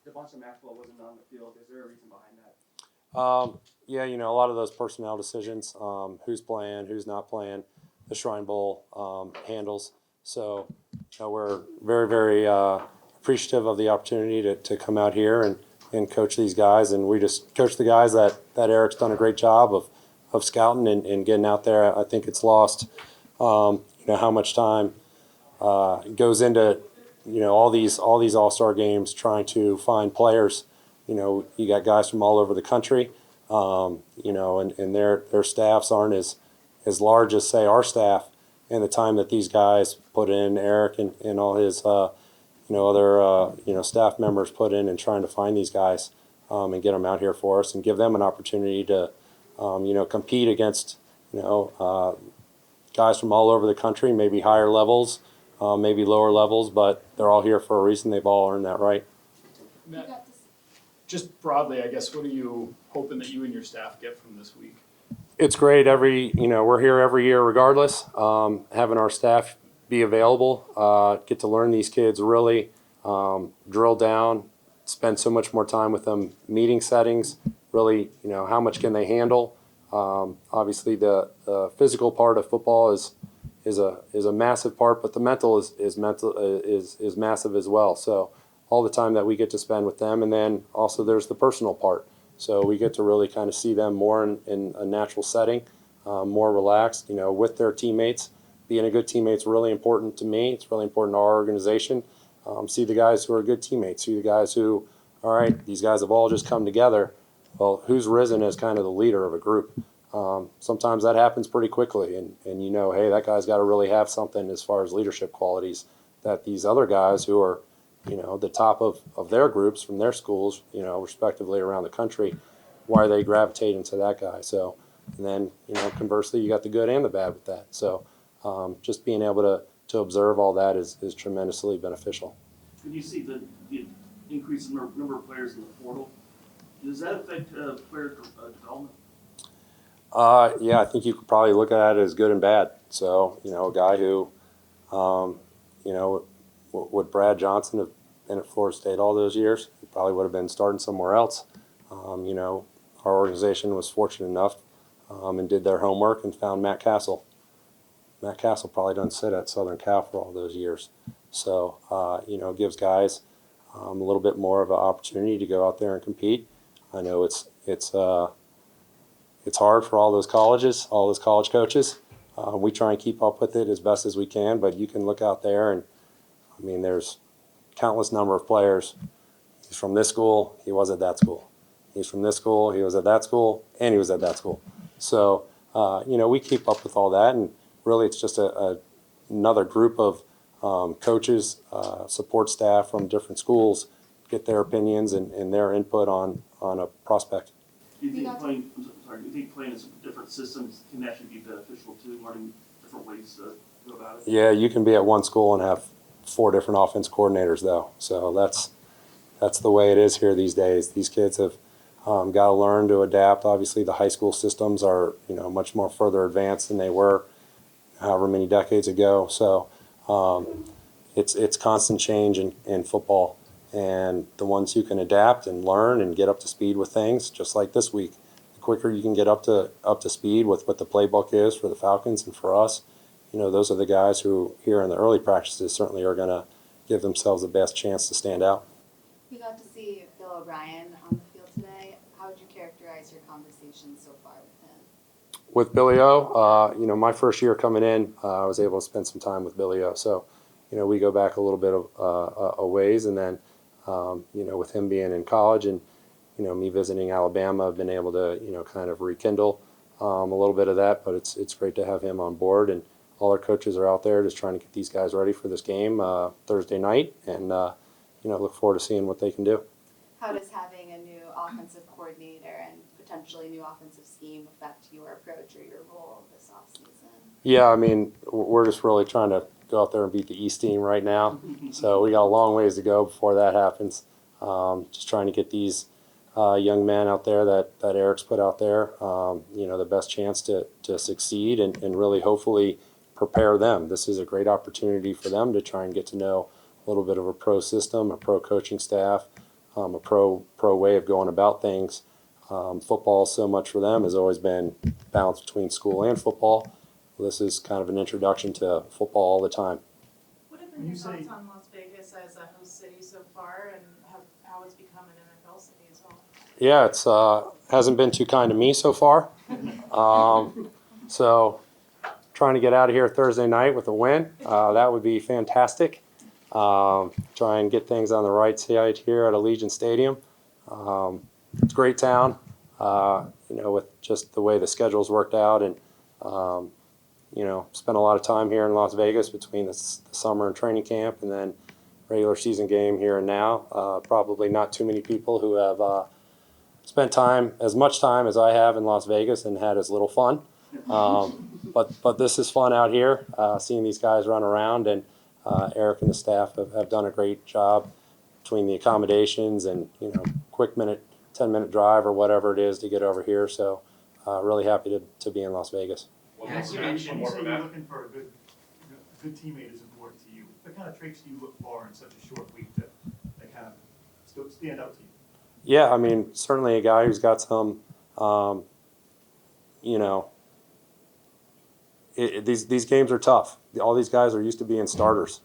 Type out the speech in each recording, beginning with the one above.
Devonta Maxwell wasn't on the field. Is there a reason behind that? Yeah, a lot of those personnel decisions, who's playing, who's not playing, the Shrine Bowl handles. So we're very, very appreciative of the opportunity to come out here and coach these guys. And we just coach the guys that Eric's done a great job of scouting and getting out there. I think it's lost, how much time goes into, all these All-Star games trying to find players. You got guys from all over the country, and their staffs aren't as large as, say, our staff, and the time that these guys put in, Eric and all his, other, staff members put in trying to find these guys and get them out here for us and give them an opportunity to, compete against, guys from all over the country, maybe higher levels, maybe lower levels, but they're all here for a reason. They've all earned that right. Matt, just broadly, I guess, what are you hoping that you and your staff get from this week? It's great. We're here every year regardless. Having our staff be available, get to learn these kids, really drill down, spend so much more time with them, meeting settings, really, how much can they handle? Obviously, the physical part of football is a massive part, but the mental is massive as well. So all the time that we get to spend with them, and then also there's the personal part. So we get to really kind of see them more in a natural setting, more relaxed, with their teammates. Being a good teammate's really important to me. It's really important to our organization. See the guys who are good teammates. See the guys who, all right, these guys have all just come together. Well, who's risen as kind of the leader of a group? Sometimes that happens pretty quickly, and hey, that guy's got to really have something as far as leadership qualities that these other guys who are, the top of their groups from their schools, respectively around the country, why they gravitate into that guy. So, and then, conversely, you got the good and the bad with that. So just being able to observe all that is tremendously beneficial. When you see the increase in the number of players in the portal, does that affect player development? Yeah, I think you could probably look at it as good and bad. So, a guy who, would Brad Johnson have been at Florida State all those years? He probably would have been starting somewhere else. Our organization was fortunate enough and did their homework and found Matt Castle. Matt Castle probably doesn't sit at Southern Cal for all those years. So, gives guys a little bit more of an opportunity to go out there and compete. I know it's hard for all those colleges, all those college coaches. We try and keep up with it as best as we can, but you can look out there and, there's countless number of players. He's from this school, he was at that school. He's from this school, he was at that school, and he was at that school. So, we keep up with all that, and really it's just another group of coaches, support staff from different schools, get their opinions and their input on a prospect. Do you think playing in some different systems can actually be beneficial too, learning different ways to go about it? Yeah, you can be at one school and have 4 different offense coordinators, though. So that's the way it is here these days. These kids have got to learn to adapt. Obviously, the high school systems are much more further advanced than they were however many decades ago. So it's constant change in football, and the ones who can adapt and learn and get up to speed with things, just like this week. The quicker you can get up to speed with what the playbook is for the Falcons and for us, those are the guys who here in the early practices certainly are going to give themselves the best chance to stand out. We got to see Bill O'Brien on the field today. How would you characterize your conversation so far with him? With Billy O, my first year coming in, I was able to spend some time with Billy O. So, we go back a little bit of a ways, and then, with him being in college and, me visiting Alabama, I've been able to, kind of rekindle a little bit of that. But it's great to have him on board, and all our coaches are out there just trying to get these guys ready for this game Thursday night, and look forward to seeing what they can do. How does having a new offensive coordinator and potentially new offensive scheme affect your approach or your role this offseason? Yeah, we're just really trying to go out there and beat the East team right now. So we got a long ways to go before that happens. Just trying to get these young men out there that Eric's put out there, the best chance to succeed and really hopefully prepare them. This is a great opportunity for them to try and get to know a little bit of a pro system, a pro coaching staff, a pro way of going about things. Football, so much for them, has always been balanced between school and football. This is kind of an introduction to football all the time. What have When been you your say- thoughts on Las Vegas as a host city so far, and how it's become an NFL city as well? Yeah, it's hasn't been too kind to me so far. So trying to get out of here Thursday night with a win, that would be fantastic. Try and get things on the right side here at Allegiant Stadium. It's a great town, with just the way the schedule's worked out, and spent a lot of time here in Las Vegas between the summer and training camp, and then regular season game here and now. Probably not too many people who have spent as much time as I have in Las Vegas and had as little fun. But this is fun out here, seeing these guys run around, and Eric and the staff have done a great job between the accommodations and quick 10-minute drive or whatever it is to get over here. So really happy to be in Las Vegas. When you say you're looking for a good teammate is important to you, what kind of traits do you look for in such a short week that kind of still stand out to you? Yeah, I mean, certainly a guy who's got some, these games are tough. All these guys are used to being starters,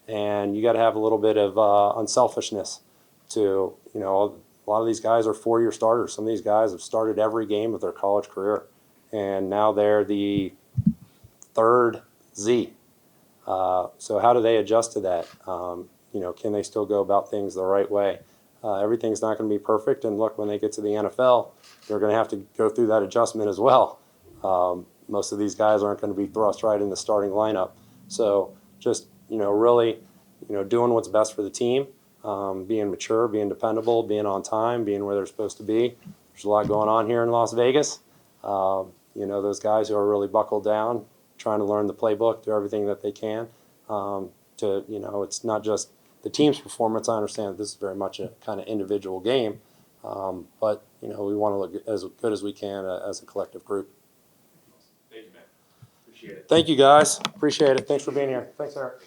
and you got to have a little bit of unselfishness to, a lot of these guys are 4-year starters. Some of these guys have started every game of their college career, and now they're the third Z. So how do they adjust to that? Can they still go about things the right way? Everything's not going to be perfect, and look, when they get to the NFL, they're going to have to go through that adjustment as well. Most of these guys aren't going to be thrust right in the starting lineup. So just, really, doing what's best for the team, being mature, being dependable, being on time, being where they're supposed to be. There's a lot going on here in Las Vegas. Those guys who are really buckled down, trying to learn the playbook, do everything that they can. It's not just the team's performance. I understand that this is very much a kind of individual game, but we want to look as good as we can as a collective group. Thank you, man. Appreciate it. Thank you, guys. Appreciate it. Thanks for being here. Thanks, Eric.